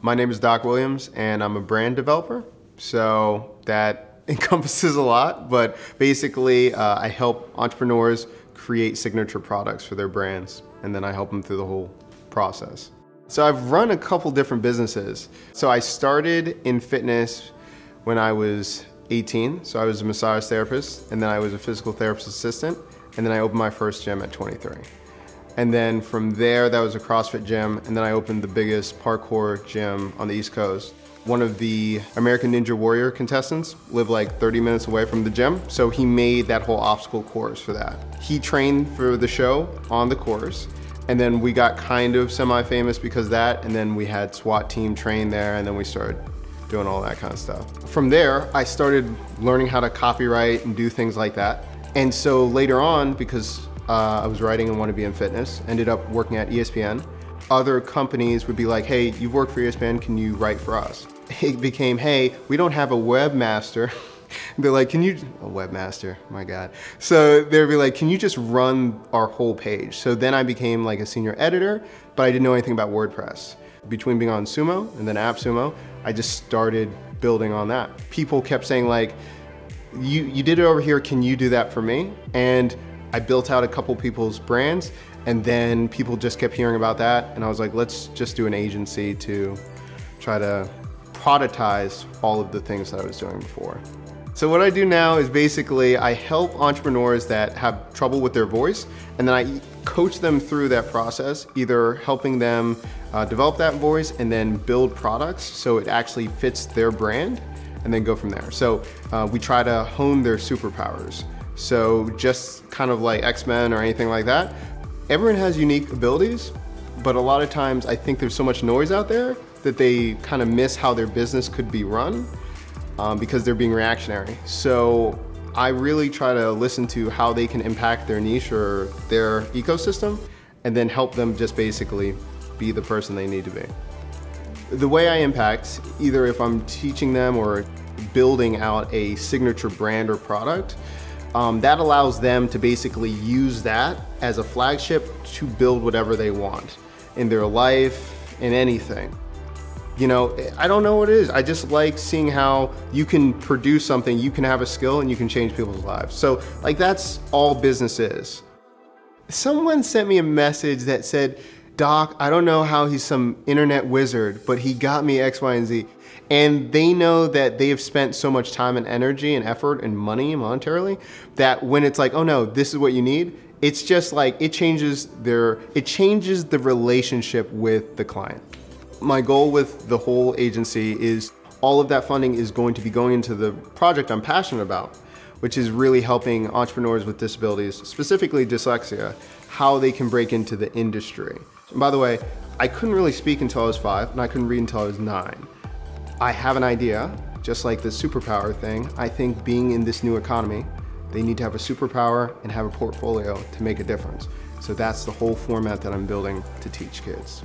My name is Doc Williams and I'm a brand developer. So that encompasses a lot, but basically I help entrepreneurs create signature products for their brands, and then I help them through the whole process. So I've run a couple different businesses. So I started in fitness when I was 18. So I was a massage therapist, and then I was a physical therapist assistant, and then I opened my first gym at 23. And then from there, that was a CrossFit gym, and then I opened the biggest parkour gym on the East Coast. One of the American Ninja Warrior contestants lived like 30 minutes away from the gym, so he made that whole obstacle course for that. He trained for the show on the course, and then we got kind of semi-famous because of that, and then we had SWAT team train there, and then we started doing all that kind of stuff. From there, I started learning how to copyright and do things like that. And so later on, because I was writing and wanted to be in fitness, ended up working at ESPN. Other companies would be like, hey, you've worked for ESPN, can you write for us? It became, hey, we don't have a webmaster. They're like, can you, a webmaster, my God. So they'd be like, can you just run our whole page? So then I became like a senior editor, but I didn't know anything about WordPress. Between being on Sumo and then AppSumo, I just started building on that. People kept saying like, you did it over here, can you do that for me? And I built out a couple people's brands, and then people just kept hearing about that, and I was like, let's just do an agency to try to productize all of the things that I was doing before. So what I do now is basically I help entrepreneurs that have trouble with their voice, and then I coach them through that process, either helping them develop that voice and then build products so it actually fits their brand, and then go from there. So we try to hone their superpowers. So just kind of like X-Men or anything like that, everyone has unique abilities, but a lot of times I think there's so much noise out there that they kind of miss how their business could be run because they're being reactionary. So I really try to listen to how they can impact their niche or their ecosystem, and then help them just basically be the person they need to be. The way I impact, either if I'm teaching them or building out a signature brand or product, that allows them to basically use that as a flagship to build whatever they want in their life, in anything. You know, I don't know what it is. I just like seeing how you can produce something, you can have a skill, and you can change people's lives. So like that's all business is. Someone sent me a message that said, Doc, I don't know how he's some internet wizard, but he got me X, Y, and Z. And they know that they have spent so much time and energy and effort and money monetarily that when it's like, oh no, this is what you need, it's just like, it changes the relationship with the client. My goal with the whole agency is all of that funding is going to be going into the project I'm passionate about, which is really helping entrepreneurs with disabilities, specifically dyslexia, how they can break into the industry. And by the way, I couldn't really speak until I was 5, and I couldn't read until I was 9. I have an idea, just like the superpower thing. I think being in this new economy, they need to have a superpower and have a portfolio to make a difference. So that's the whole format that I'm building to teach kids.